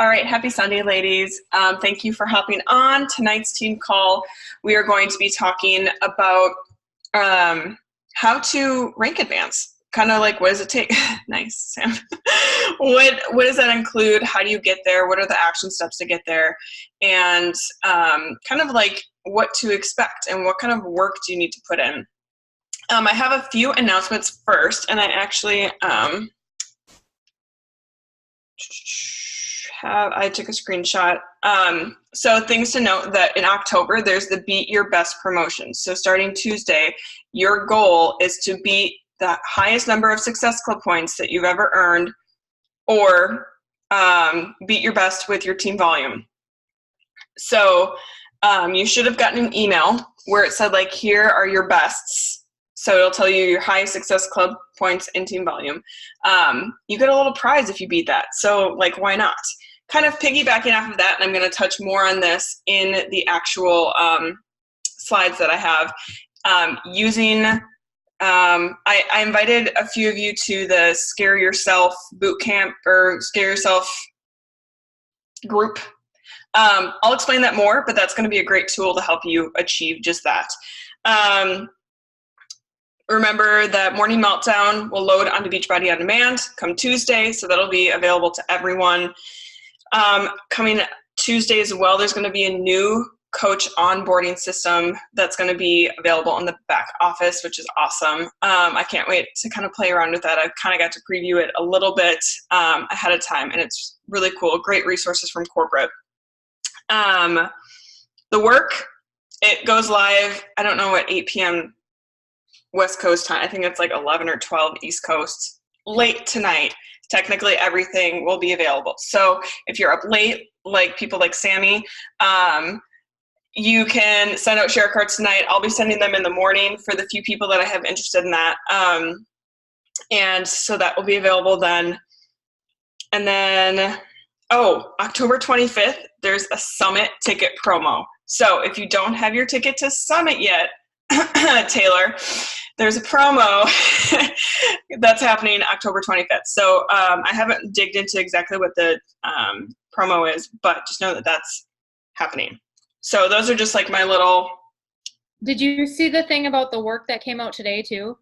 All right, happy Sunday, ladies. Thank you for hopping on tonight's team call. We are going to be talking about how to rank advance. Kind of like, what does it take? Nice, Sam. What does that include? How do you get there? What are the action steps to get there? And kind of like what to expect and what kind of work do you need to put in? I have a few announcements first, and I actually I took a screenshot. So things to note that in October, there's the Beat Your Best promotion. So starting Tuesday, your goal is to beat the highest number of Success Club points that you've ever earned, or beat your best with your team volume. So you should have gotten an email where it said, like, here are your bests. So it'll tell you your highest Success Club points in team volume. You get a little prize if you beat that. So, like, why not? Kind of piggybacking off of that, and I'm going to touch more on this in the actual slides that I have. I invited a few of you to the Scare Yourself Bootcamp or Scare Yourself group. I'll explain that more, but that's going to be a great tool to help you achieve just that. Remember that Morning Meltdown will load onto Beachbody On Demand come Tuesday, so that'll be available to everyone. Coming Tuesday as well, there's going to be a new coach onboarding system that's going to be available in the back office, which is awesome. I can't wait to kind of play around with that. I've kind of got to preview it a little bit ahead of time, and it's really cool. Great resources from corporate. The work, it goes live, I don't know what, 8 p.m. West Coast time. I think it's like 11 or 12 East Coast. Late tonight, technically everything will be available. So if you're up late, like people like Sammy, you can send out share cards tonight. I'll be sending them in the morning for the few people that I have interested in that. And so that will be available then. And then, October 25th, there's a Summit ticket promo. So if you don't have your ticket to Summit yet, Taylor, there's a promo that's happening October 25th. So I haven't digged into exactly what the promo is, but just know that that's happening. So those are just like my little. Did you see the thing about the work that came out today too?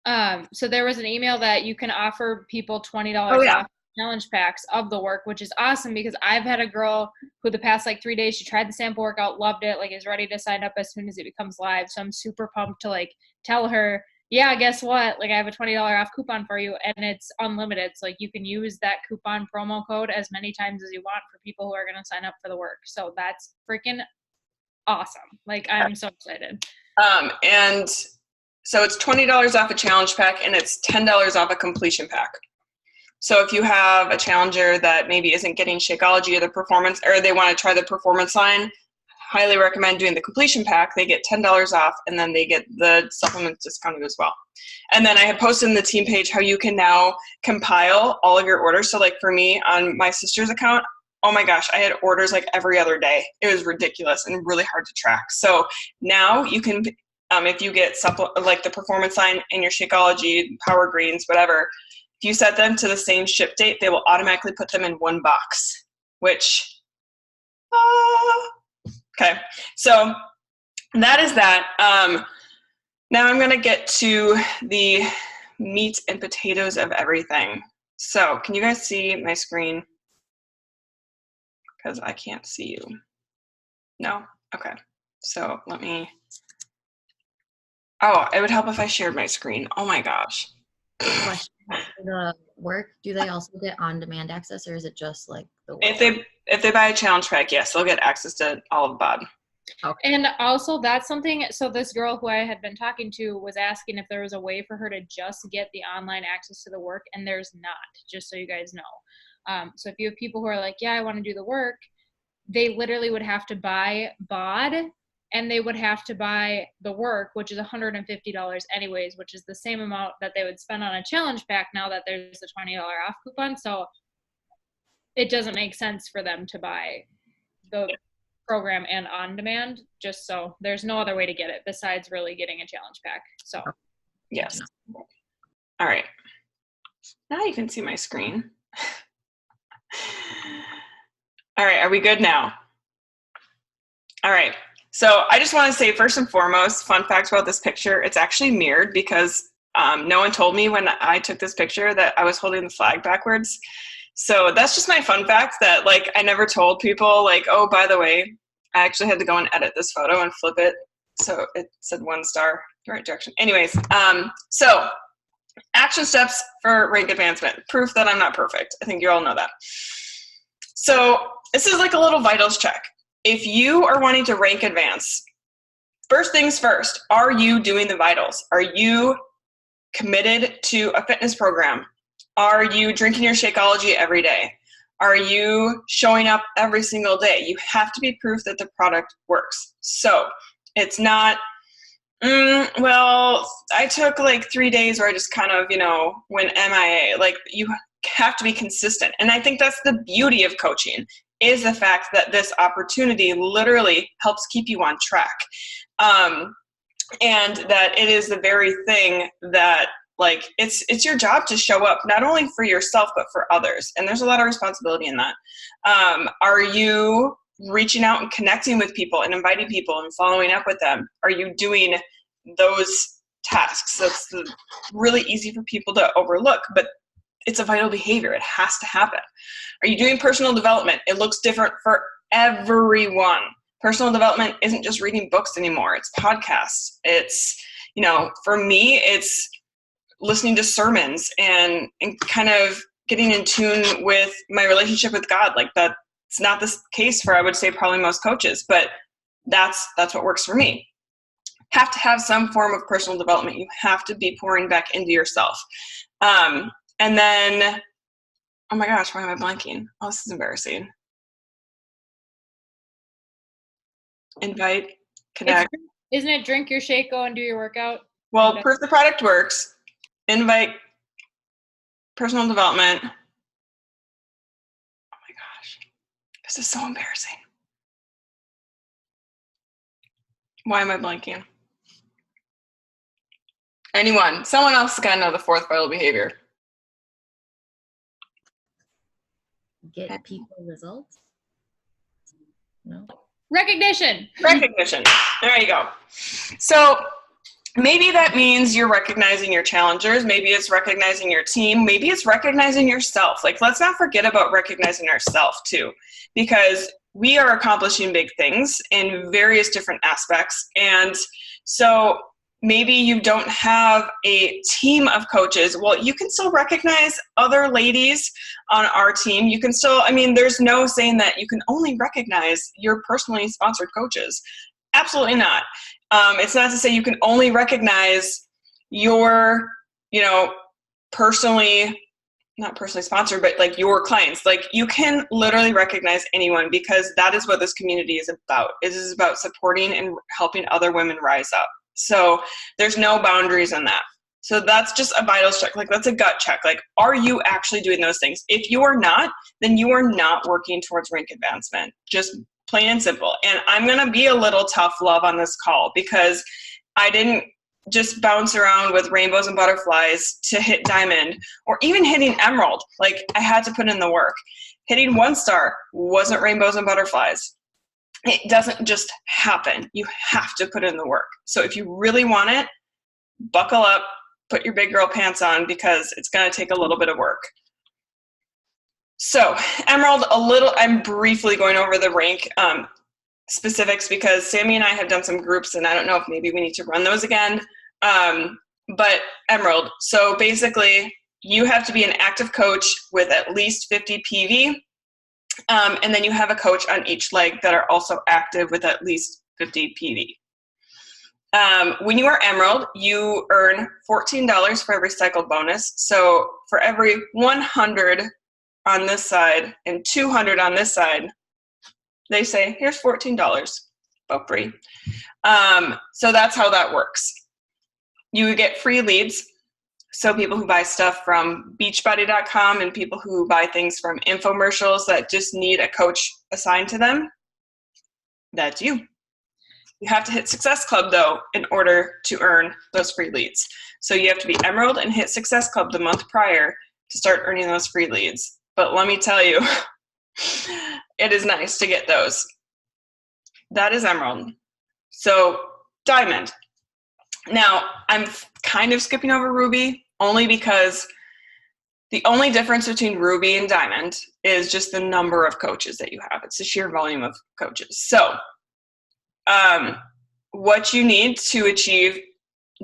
So there was an email that you can offer people $20 off challenge packs of the work, which is awesome because I've had a girl who the past like 3 days, she tried the sample workout, loved it, like is ready to sign up as soon as it becomes live. So I'm super pumped to like tell her, yeah, guess what? Like I have a $20 off coupon for you and it's unlimited. So like you can use that coupon promo code as many times as you want for people who are going to sign up for the work. So that's freaking awesome. Like I'm so excited. And so it's $20 off a challenge pack and it's $10 off a completion pack. So if you have a challenger that maybe isn't getting Shakeology or the performance, or they want to try the performance line, highly recommend doing the completion pack. They get $10 off and then they get the supplements discounted as well. And then I had posted in the team page how you can now compile all of your orders. So like for me on my sister's account, oh my gosh, I had orders like every other day. It was ridiculous and really hard to track. So now you can, if you get like the performance line in your Shakeology, Power Greens, whatever, if you set them to the same ship date, they will automatically put them in one box, which, okay. So that is that. Now I'm going to get to the meat and potatoes of everything. So can you guys see my screen? Because I can't see you. No? Okay. So let me, it would help if I shared my screen. Oh my gosh. Question. The work, do they also get on-demand access, or is it just like the work? If they buy a challenge pack, yes, they'll get access to all of BOD. Okay. And also that's something, so this girl who I had been talking to was asking if there was a way for her to just get the online access to the work, and there's not, just so you guys know. So if you have people who are like, yeah, I want to do the work, they literally would have to buy BOD and they would have to buy the work, which is $150 anyways, which is the same amount that they would spend on a challenge pack now that there's a $20 off coupon. So it doesn't make sense for them to buy the program and on demand, just so there's no other way to get it besides really getting a challenge pack. So yes. All right. Now you can see my screen. All right, are we good now? All right. So I just want to say, first and foremost, fun fact about this picture, it's actually mirrored because no one told me when I took this picture that I was holding the flag backwards. So that's just my fun fact that, like, I never told people, like, oh, by the way, I actually had to go and edit this photo and flip it. So it said 1 star, the right direction. Anyways, so action steps for rank advancement. Proof that I'm not perfect. I think you all know that. So this is like a little vitals check. If you are wanting to rank advance, first things first, are you doing the vitals? Are you committed to a fitness program? Are you drinking your Shakeology every day? Are you showing up every single day? You have to be proof that the product works. So it's not, well, I took like 3 days where I just kind of, went MIA. Like, you have to be consistent. And I think that's the beauty of coaching, is the fact that this opportunity literally helps keep you on track. And that it is the very thing that, like, it's your job to show up not only for yourself but for others, and there's a lot of responsibility in that. Are you reaching out and connecting with people and inviting people and following up with them? Are you doing those tasks? That's really easy for people to overlook, but it's a vital behavior. It has to happen. Are you doing personal development? It looks different for everyone. Personal development isn't just reading books anymore. It's podcasts. It's, for me, it's listening to sermons and kind of getting in tune with my relationship with God. Like, that's not the case for, I would say, probably most coaches, but that's what works for me. Have to have some form of personal development. You have to be pouring back into yourself. And then, oh my gosh, why am I blanking? Oh, this is embarrassing. Invite, connect. Isn't it drink your shake, go and do your workout? Well, proof the product works. Invite, personal development. Oh my gosh, this is so embarrassing. Why am I blanking? Someone else got to know the 4th vital behavior. Get people results? No. Recognition. There you go. So maybe that means you're recognizing your challengers. Maybe it's recognizing your team. Maybe it's recognizing yourself. Like, let's not forget about recognizing ourselves too, because we are accomplishing big things in various different aspects. And so maybe you don't have a team of coaches. Well, you can still recognize other ladies on our team. You can still, there's no saying that you can only recognize your personally sponsored coaches. Absolutely not. It's not to say you can only recognize your, not personally sponsored, but like your clients. Like, you can literally recognize anyone, because that is what this community is about. It is about supporting and helping other women rise up. So there's no boundaries in that. So that's just a vitals check. Like, that's a gut check. Like, are you actually doing those things? If you are not, then you are not working towards rank advancement. Just plain and simple. And I'm going to be a little tough love on this call, because I didn't just bounce around with rainbows and butterflies to hit diamond, or even hitting emerald. Like, I had to put in the work. Hitting 1 star wasn't rainbows and butterflies. It doesn't just happen. You have to put in the work. So if you really want it, buckle up, put your big girl pants on, because it's going to take a little bit of work. So emerald, I'm briefly going over the rank specifics, because Sammy and I have done some groups, and I don't know if maybe we need to run those again. But emerald, so basically you have to be an active coach with at least 50 PV. And then you have a coach on each leg that are also active with at least 50 PV. When you are emerald, you earn $14 for every cycle bonus. So for every 100 on this side and 200 on this side, they say, here's $14, both free. So that's how that works. You get free leads. So people who buy stuff from Beachbody.com and people who buy things from infomercials that just need a coach assigned to them, that's you. You have to hit Success Club, though, in order to earn those free leads. So you have to be Emerald and hit Success Club the month prior to start earning those free leads. But let me tell you, It is nice to get those. That is emerald. So diamond. Now, I'm kind of skipping over ruby only because the only difference between ruby and diamond is just the number of coaches that you have. It's the sheer volume of coaches. So what you need to achieve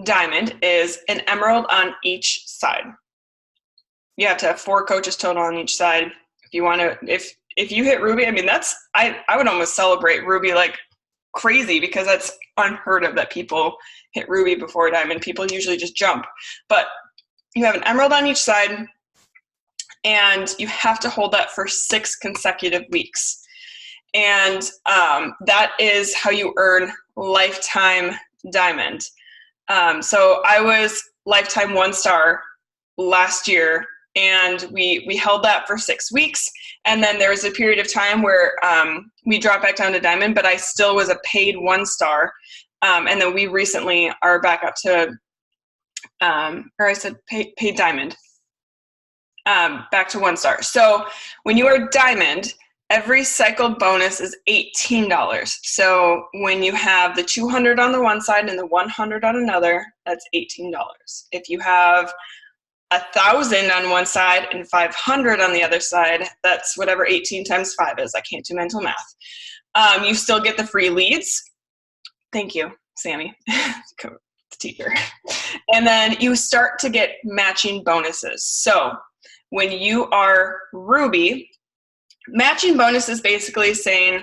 diamond is an emerald on each side. You have to have 4 coaches total on each side. If you want to, if you hit ruby, I mean, I would almost celebrate ruby like crazy, because that's unheard of that people hit ruby before diamond. People usually just jump. But you have an emerald on each side, and you have to hold that for 6 consecutive weeks. And that is how you earn lifetime diamond. So I was lifetime 1-star last year, and we held that for 6 weeks. And then there was a period of time where we dropped back down to diamond, but I still was a paid 1-star. And then we recently are back up to, paid diamond, back to 1-star. So when you are diamond, every cycle bonus is $18. So when you have the 200 on the one side and the 100 on another, that's $18. If you have 1,000 on one side and 500 on the other side, that's whatever 18 times 5 is. I can't do mental math. You still get the free leads. Thank you, Sammy, the teacher. And then you start to get matching bonuses. So when you are ruby, matching bonus is basically saying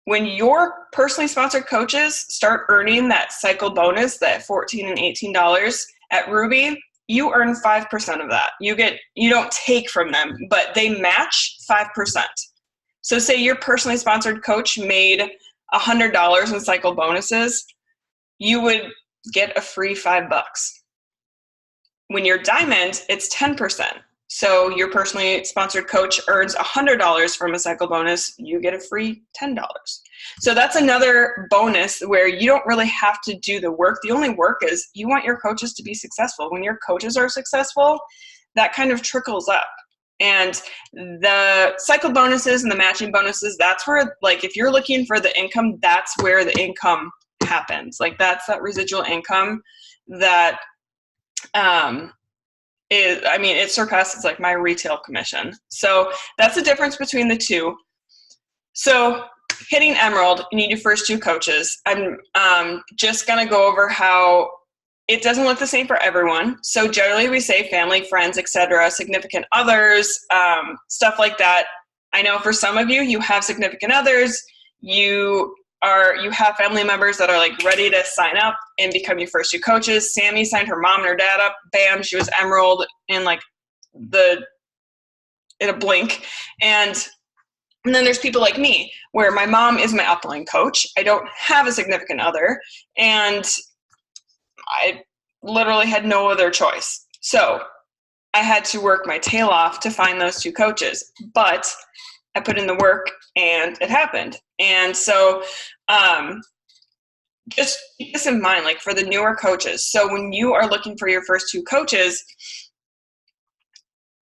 when your personally sponsored coaches start earning that cycle bonus, that $14 and $18 at ruby, you earn 5% of that. You don't take from them, but they match 5%. So say your personally sponsored coach made $100 in cycle bonuses, you would get a free $5. When you're diamond, it's 10%. So your personally sponsored coach earns $100 from a cycle bonus, you get a free $10. So that's another bonus where you don't really have to do the work. The only work is you want your coaches to be successful. When your coaches are successful, that kind of trickles up. And the cycle bonuses and the matching bonuses, that's where, like, if you're looking for the income, that's where the income happens. Like, that's that residual income that it surpasses like my retail commission. So that's the difference between the two. So hitting emerald, you need your first 2 coaches. I'm just going to go over how it doesn't look the same for everyone. So generally we say family, friends, etc., significant others, stuff like that. I know for some of you, you have significant others. You have family members that are like ready to sign up and become your first 2 coaches. Sammy signed her mom and her dad up. Bam, she was emerald in a blink. And then there's people like me, where my mom is my upline coach. I don't have a significant other, and I literally had no other choice. So I had to work my tail off to find those 2 coaches, but I put in the work and it happened. And so just keep this in mind, like for the newer coaches. So when you are looking for your first 2 coaches,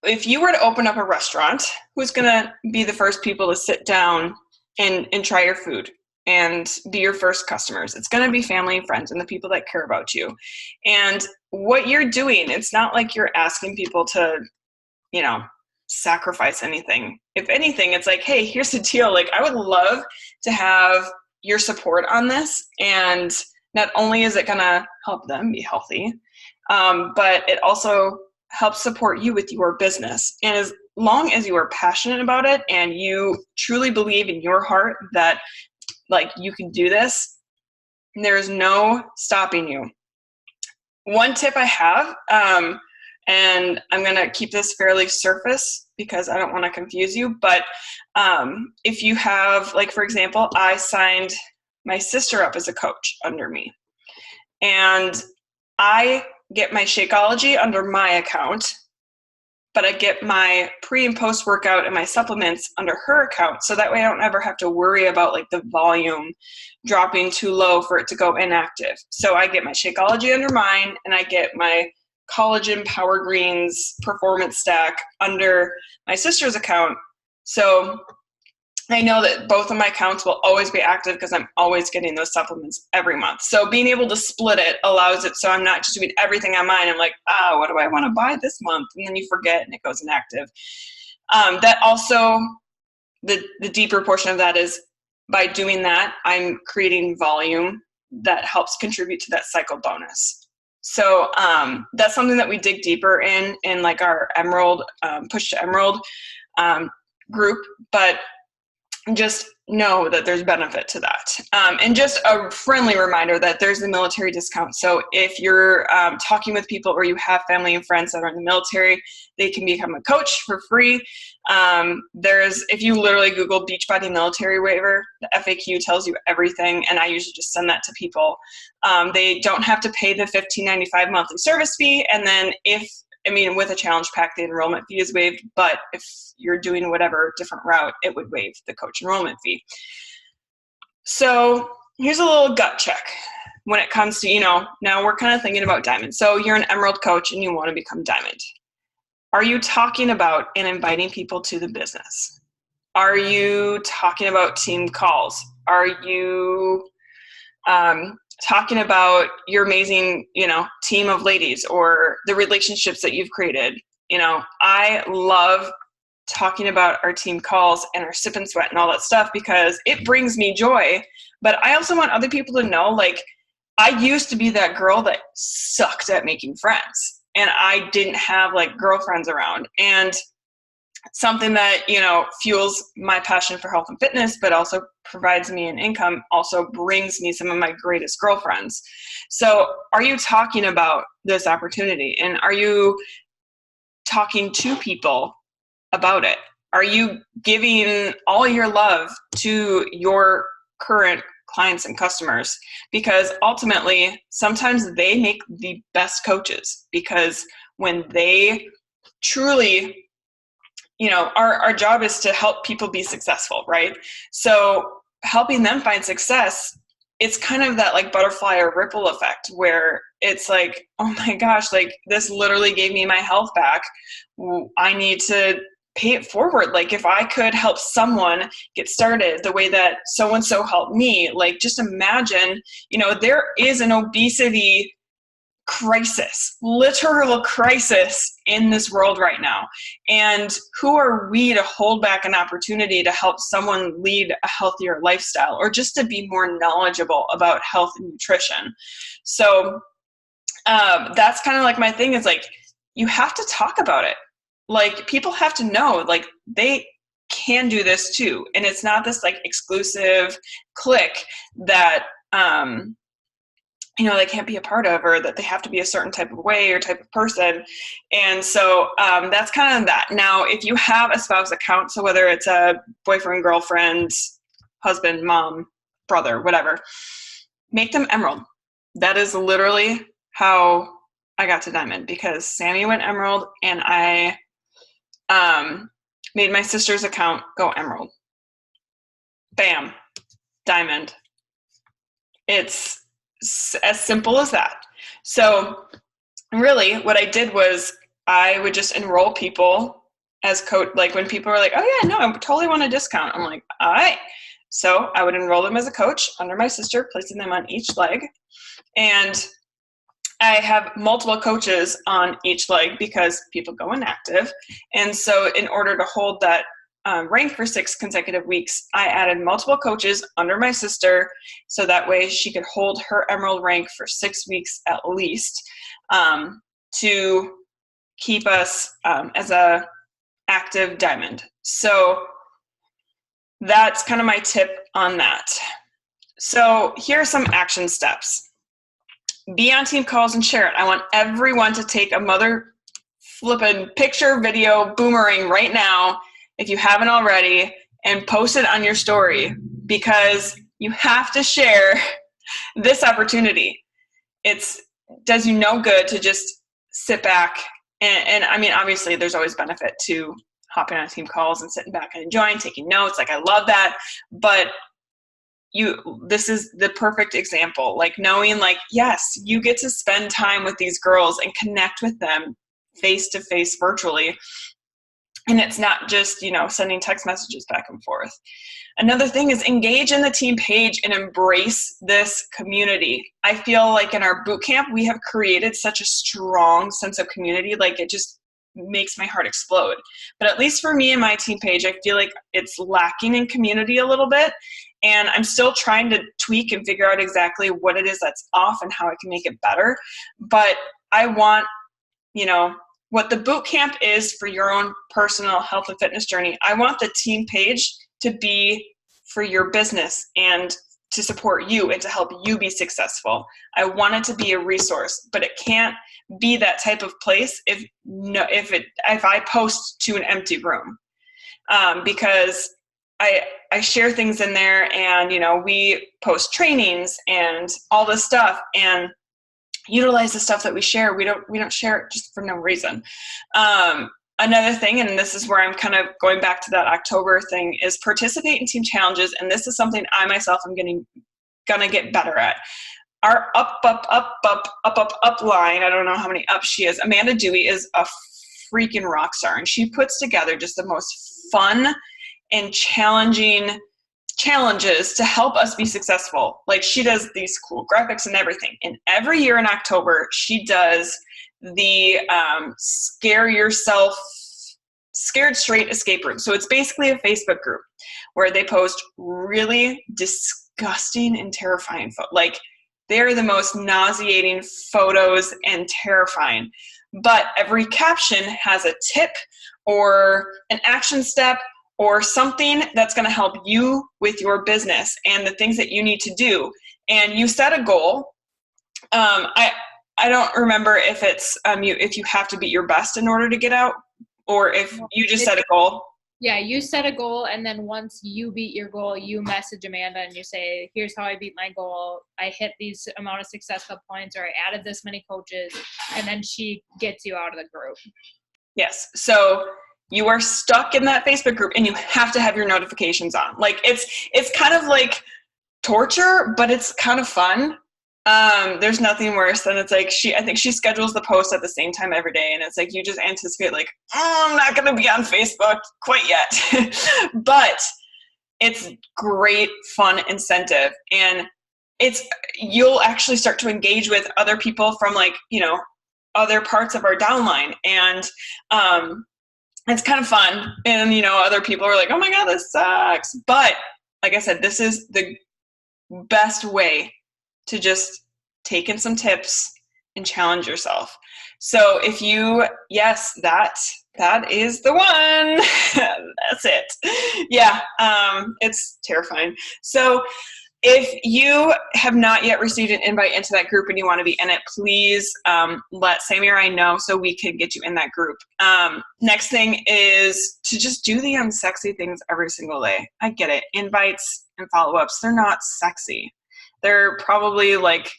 if you were to open up a restaurant, who's going to be the first people to sit down and try your food and be your first customers? It's going to be family and friends and the people that care about you. And what you're doing, it's not like you're asking people to, sacrifice anything. If anything, it's like, hey, here's the deal. Like, I would love to have your support on this. And not only is it going to help them be healthy, but it also helps support you with your business. And as long as you are passionate about it and you truly believe in your heart that like you can do this, there's no stopping you. One tip I have, and I'm going to keep this fairly surface because I don't want to confuse you, but if you have, like, for example, I signed my sister up as a coach under me, and I get my Shakeology under my account, but I get my pre and post workout and my supplements under her account. So that way I don't ever have to worry about like the volume dropping too low for it to go inactive. So I get my Shakeology under mine, and I get my Collagen Power Greens Performance Stack under my sister's account. So I know that both of my accounts will always be active because I'm always getting those supplements every month. So being able to split it allows it so I'm not just doing everything on mine. I'm like, what do I want to buy this month? And then you forget and it goes inactive. That also, the deeper portion of that is by doing that, I'm creating volume that helps contribute to that cycle bonus. So that's something that we dig deeper in like our Emerald, Push to Emerald group, but just know that there's benefit to that. And just a friendly reminder that there's the military discount. So if you're talking with people or you have family and friends that are in the military, they can become a coach for free. If you literally Google Beachbody military waiver, the FAQ tells you everything. And I usually just send that to people. They don't have to pay the $15.95 monthly service fee. And then with a challenge pack, the enrollment fee is waived, but if you're doing whatever different route, it would waive the coach enrollment fee. So here's a little gut check when it comes to, now we're kind of thinking about Diamond. So you're an Emerald coach and you want to become Diamond. Are you talking about and inviting people to the business? Are you talking about team calls? Are you talking about your amazing, team of ladies or the relationships that you've created? I love talking about our team calls and our sip and sweat and all that stuff because it brings me joy. But I also want other people to know, like, I used to be that girl that sucked at making friends and I didn't have like girlfriends around. And something that, fuels my passion for health and fitness, but also provides me an income, also brings me some of my greatest girlfriends. So are you talking about this opportunity? And are you talking to people about it? Are you giving all your love to your current clients and customers? Because ultimately, sometimes they make the best coaches because when they truly, our job is to help people be successful, right? So helping them find success, it's kind of that like butterfly or ripple effect where it's like, oh my gosh, like this literally gave me my health back. I need to pay it forward. Like if I could help someone get started the way that so-and-so helped me, like just imagine, there is an obesity crisis, literal crisis in this world right now. And who are we to hold back an opportunity to help someone lead a healthier lifestyle or just to be more knowledgeable about health and nutrition? So that's kind of like my thing is like, you have to talk about it. Like people have to know, like they can do this too. And it's not this like exclusive clique that, they can't be a part of, or that they have to be a certain type of way or type of person. And so that's kind of that. Now, if you have a spouse account, so whether it's a boyfriend, girlfriend, husband, mom, brother, whatever, make them Emerald. That is literally how I got to Diamond, because Sammy went Emerald and I made my sister's account go Emerald. Bam, Diamond. It's as simple as that. So really what I did was I would just enroll people as coach. Like when people were like, oh yeah, no, I totally want a discount. I'm like, all right. So I would enroll them as a coach under my sister, placing them on each leg. And I have multiple coaches on each leg because people go inactive. And so in order to hold that rank for 6 consecutive weeks, I added multiple coaches under my sister so that way she could hold her Emerald rank for 6 weeks at least, to keep us as a active Diamond. So that's kind of my tip on that. So here are some action steps. Be on team calls and share it. I want everyone to take a mother flippin' picture, video, boomerang right now, if you haven't already, and post it on your story, because you have to share this opportunity. It does you no good to just sit back. And I mean, obviously there's always benefit to hopping on team calls and sitting back and enjoying, taking notes. Like I love that. But this is the perfect example, like knowing like, yes, you get to spend time with these girls and connect with them face to face virtually. And it's not just, sending text messages back and forth. Another thing is engage in the team page and embrace this community. I feel like in our boot camp, we have created such a strong sense of community. Like it just makes my heart explode. But at least for me and my team page, I feel like it's lacking in community a little bit. And I'm still trying to tweak and figure out exactly what it is that's off and how I can make it better. But I want, what the boot camp is for your own personal health and fitness journey. I want the team page to be for your business and to support you and to help you be successful. I want it to be a resource, but it can't be that type of place if I post to an empty room, because I share things in there, and we post trainings and all this stuff, and utilize the stuff that we share. We don't share it just for no reason. Another thing, and this is where I'm kind of going back to that October thing, is participate in team challenges. And this is something I myself am gonna get better at. Our up line, I don't know how many ups she is. Amanda Dewey is a freaking rock star, and she puts together just the most fun and challenging challenges to help us be successful. Like she does these cool graphics and everything. And every year in October, she does the Scared Straight escape room. So it's basically a Facebook group where they post really disgusting and terrifying like they're the most nauseating photos and terrifying. But every caption has a tip or an action step or something that's going to help you with your business and the things that you need to do. And you set a goal. I don't remember if it's if you have to beat your best in order to get out, or if you just set a goal. Yeah, you set a goal, and then once you beat your goal, you message Amanda and you say, here's how I beat my goal. I hit these amount of successful points, or I added this many coaches, and then she gets you out of the group. Yes. So you are stuck in that Facebook group, and you have to have your notifications on. Like it's kind of like torture, but it's kind of fun. There's nothing worse than it's like I think she schedules the post at the same time every day, and it's like you just anticipate like, I'm not going to be on Facebook quite yet. But it's great fun incentive, and you'll actually start to engage with other people from other parts of our downline, and it's kind of fun. And other people are like, oh my God, this sucks. But like I said, this is the best way to just take in some tips and challenge yourself. So if yes, that is the one. That's it. Yeah. It's terrifying. So if you have not yet received an invite into that group and you want to be in it, please let Sammy or I know so we can get you in that group. Next thing is to just do the unsexy things every single day. I get it. Invites and follow-ups, they're not sexy. They're probably like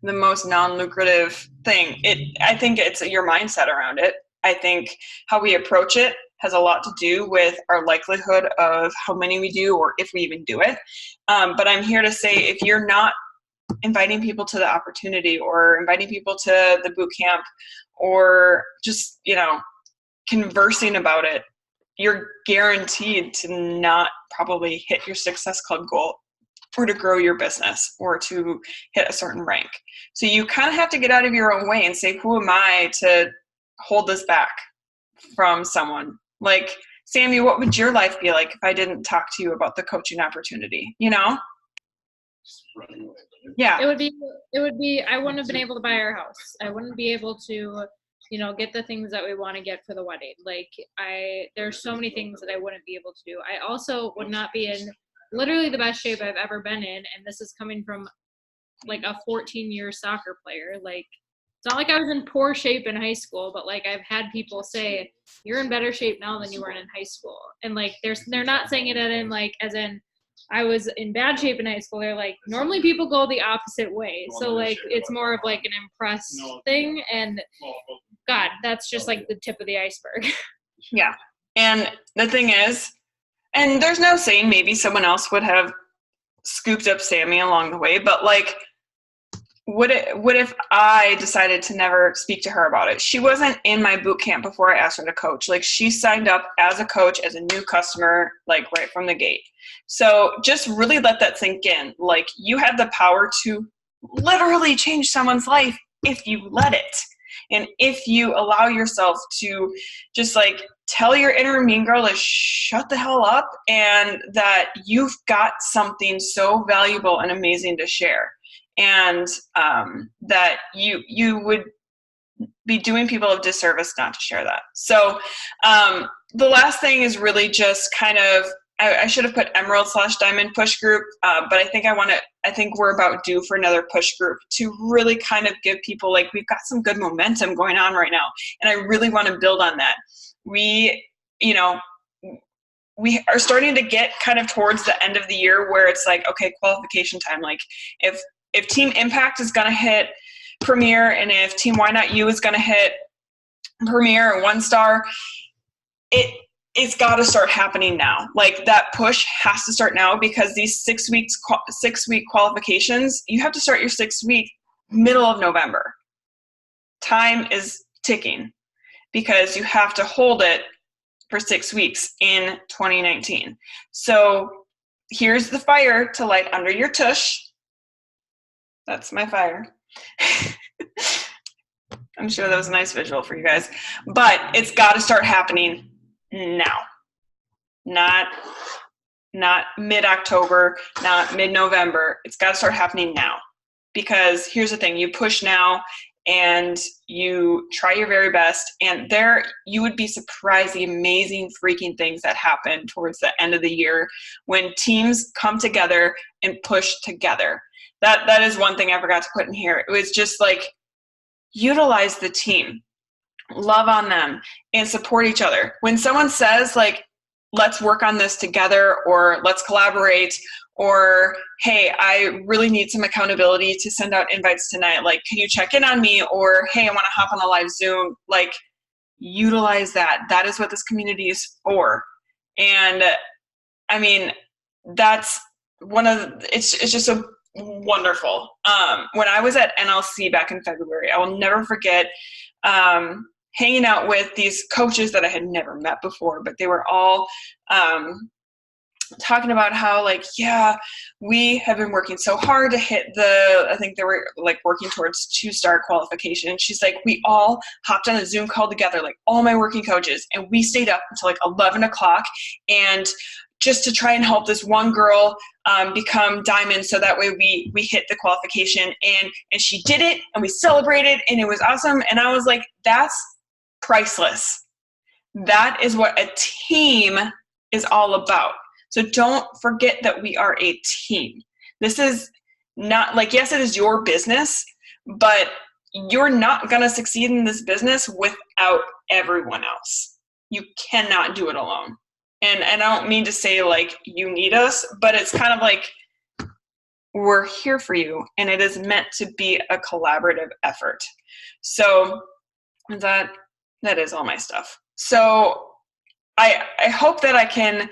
the most non-lucrative thing. I think it's your mindset around it. I think how we approach it has a lot to do with our likelihood of how many we do or if we even do it. But I'm here to say, if you're not inviting people to the opportunity or inviting people to the boot camp or just, conversing about it, you're guaranteed to not probably hit your Success Club goal or to grow your business or to hit a certain rank. So you kind of have to get out of your own way and say, who am I to hold this back from someone? Like, Sammy, what would your life be like if I didn't talk to you about the coaching opportunity? Yeah. It would be, I wouldn't have been able to buy our house. I wouldn't be able to, get the things that we want to get for the wedding. Like there's so many things that I wouldn't be able to do. I also would not be in literally the best shape I've ever been in. And this is coming from like a 14-year soccer player. Like, it's not like I was in poor shape in high school, but like I've had people say, you're in better shape now than you were in high school. And like, they're not saying it as in I was in bad shape in high school. They're like, normally people go the opposite way. So like, it's more of like an impressed thing. And God, that's just like the tip of the iceberg. Yeah. And the thing is, and there's no saying maybe someone else would have scooped up Sammy along the way, but like, what if I decided to never speak to her about it? She wasn't in my boot camp before I asked her to coach. Like, she signed up as a coach, as a new customer, like right from the gate. So just really let that sink in. Like, you have the power to literally change someone's life if you let it. And if you allow yourself to just like tell your inner mean girl to shut the hell up, and that you've got something so valuable and amazing to share. And that you would be doing people a disservice not to share that. So the last thing is really just kind of, I should have put Emerald/Diamond push group, but I think we're about due for another push group to really kind of give people, like, we've got some good momentum going on right now, and I really want to build on that. We are starting to get kind of towards the end of the year where it's like, okay, qualification time. Like, if Team Impact is going to hit Premier, and if Team Why Not You is going to hit Premier or One Star, it's got to start happening now. Like, that push has to start now, because these 6 week qualifications, you have to start your 6 week middle of November. Time is ticking, because you have to hold it for 6 weeks in 2019. So here's the fire to light under your tush. That's my fire. I'm sure that was a nice visual for you guys, but it's got to start happening now. Not mid-October, not mid-November. It's got to start happening now, because here's the thing: you push now and you try your very best, and you would be surprised the amazing freaking things that happen towards the end of the year when teams come together and push together. That is one thing I forgot to put in here. It was just like, utilize the team, love on them, and support each other. When someone says, like, let's work on this together, or let's collaborate, or, hey, I really need some accountability to send out invites tonight. Like, can you check in on me? Or, hey, I want to hop on a live Zoom. Like, utilize that. That is what this community is for. And I mean, that's it's just so wonderful. When I was at NLC back in February, I will never forget hanging out with these coaches that I had never met before, but they were all talking about how, like, yeah, we have been working so hard to hit I think they were like working towards 2-star qualification. And she's like, we all hopped on a Zoom call together, like all my working coaches, and we stayed up until like 11 o'clock and just to try and help this one girl become diamond, so that way we hit the qualification. And she did it, and we celebrated, and it was awesome. And I was like, that's priceless. That is what a team is all about. So don't forget that we are a team. This is not like, yes, it is your business, but you're not going to succeed in this business without everyone else. You cannot do it alone. And I don't mean to say like you need us, but it's kind of like, we're here for you, and it is meant to be a collaborative effort. So that is all my stuff. So I hope that I can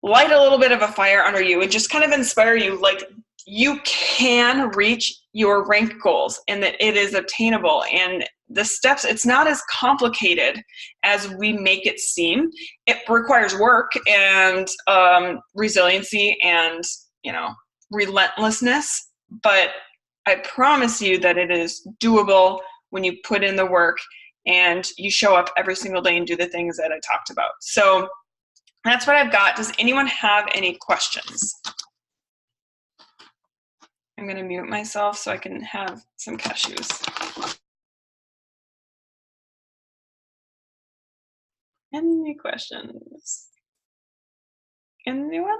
light a little bit of a fire under you and just kind of inspire you, like, you can reach your rank goals, and that it is obtainable, and the steps, it's not as complicated as we make it seem. It requires work and resiliency and, relentlessness, but I promise you that it is doable when you put in the work and you show up every single day and do the things that I talked about. So that's what I've got. Does anyone have any questions? I'm going to mute myself so I can have some cashews. Any questions? Anyone?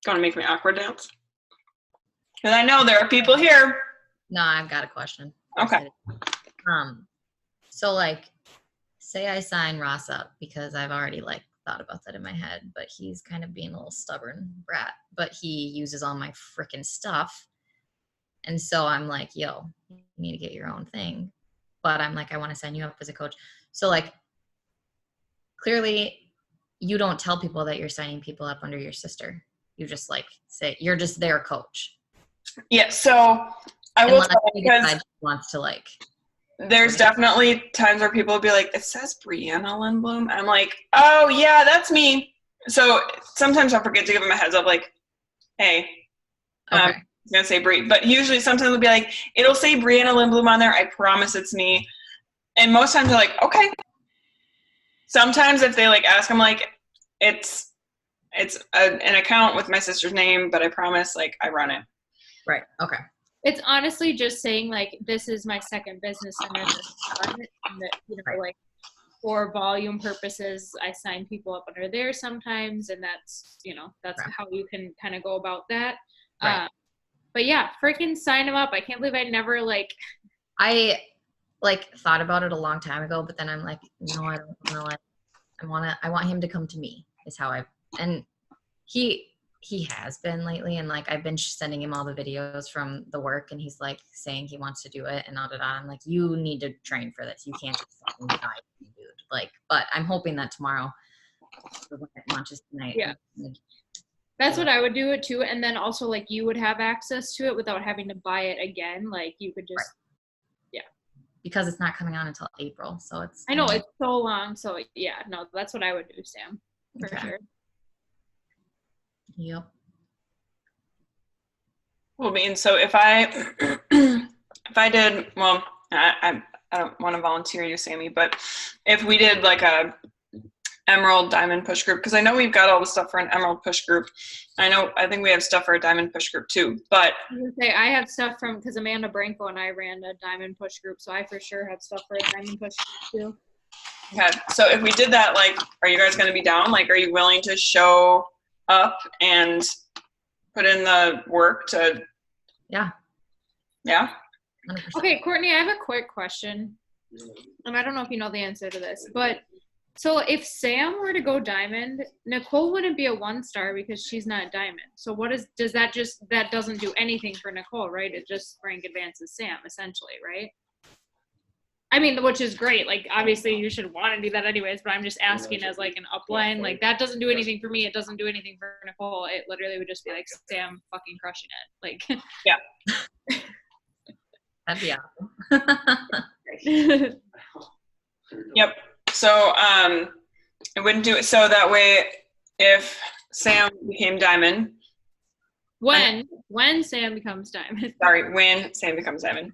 Going to make me awkward dance? Because I know there are people here. No, I've got a question. Okay. So like, say I sign Ross up, because I've already like thought about that in my head, but he's kind of being a little stubborn brat, but he uses all my freaking stuff. And so I'm like, yo, you need to get your own thing. But I'm like, I want to sign you up as a coach. So like, clearly you don't tell people that you're signing people up under your sister. You just like say you're just their coach. Yeah, so I will Unless tell you she because decides she wants to like. there's definitely times where people will be like, it says Brianna Lindblom. I'm like, oh yeah, that's me. So sometimes I'll forget to give them a heads up, like, hey, I'm gonna say Brie. But usually sometimes it'll be like, it'll say Brianna Lindblom on there. I promise it's me. And most times they're like, okay. Sometimes if they like ask, I'm like, it's an account with my sister's name, but I promise, like, I run it. Right. Okay. It's honestly just saying like, this is my second business and that, you know, like for volume purposes, I sign people up under there sometimes, and that's, you know, that's Right. how you can kind of go about that. Right. But yeah, freaking sign them up. I can't believe I never like. I like thought about it a long time ago, but then I'm like, no, I don't want to. I want him to come to me. Is how and he has been lately, and like I've been sending him all the videos from the work, and he's like saying he wants to do it, and da da da. I'm like, you need to train for this. You can't just fucking die, dude. Like, but I'm hoping that tomorrow, when it launches tonight. Yeah. That's what I would do it too, and then also like you would have access to it without having to buy it again. Like you could just, yeah. Because it's not coming on until April, so it's. I know it's so long, so yeah, no, that's what I would do, Sam, for sure. Yep. Well, I mean, so if I did, well, I don't want to volunteer you, Sammy, but if we did like a Emerald Diamond Push group, because I know we've got all the stuff for an Emerald Push group. I think we have stuff for a Diamond Push group too, but. I was gonna say, I have stuff from, because Amanda Branco and I ran a Diamond Push group, so I for sure have stuff for a Diamond Push group too. Okay, so if we did that, like, are you guys going to be down? Like, are you willing to show up and put in the work to? Yeah. Yeah. 100%. Okay, Courtney, I have a quick question, and I don't know if you know the answer to this, but so if Sam were to go Diamond, Nicole wouldn't be a 1-star because she's not Diamond. So that doesn't do anything for Nicole, right? It just rank advances Sam, essentially, right? I mean, which is great. Like, obviously, you should want to do that anyways, but I'm just asking as, like, an upline. Like, that doesn't do anything for me. It doesn't do anything for Nicole. It literally would just be, like, Sam fucking crushing it. Like, yeah. That'd be awesome. Yep. So, it wouldn't do it. So that way, if Sam became Diamond. When Sam becomes Diamond. Sorry, when Sam becomes Diamond.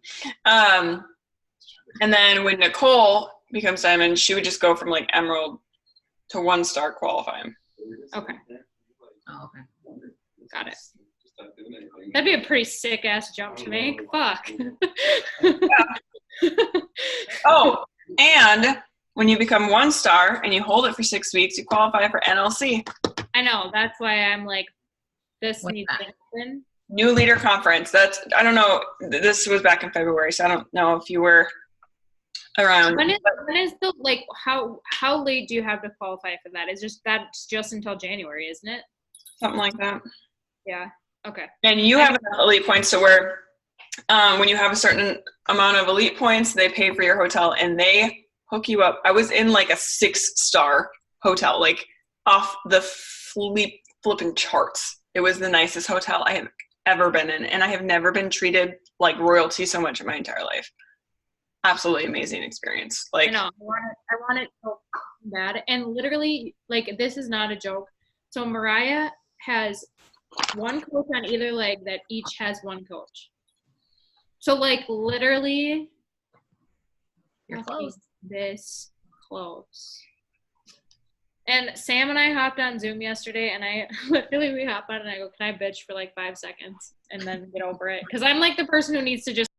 And then when Nicole becomes Diamond, she would just go from like Emerald to 1-star qualifying. Okay. Oh, okay. Got it. That'd be a pretty sick ass jump to make. Fuck. Oh, and when you become 1-star and you hold it for 6 weeks, you qualify for NLC. I know. That's why I'm like, this What's needs to happen. New Leader Conference. I don't know. This was back in February, so I don't know if you were around. When is the, like, how late do you have to qualify for that? That's just until January, isn't it? Something like that. Yeah. Okay. And you have enough elite points to where when you have a certain amount of elite points, they pay for your hotel and they hook you up. I was in like a 6-star hotel, like off the flipping charts. It was the nicest hotel I have ever been in, and I have never been treated like royalty so much in my entire life. Absolutely amazing experience. Like, I know. I want it so bad. And literally, like, this is not a joke. So Mariah has one coach on either leg that each has one coach. So, like, literally, You're close. this close. And Sam and I hopped on Zoom yesterday, and we hop on and I go, can I bitch for like 5 seconds and then get over it? Because I'm like the person who needs to just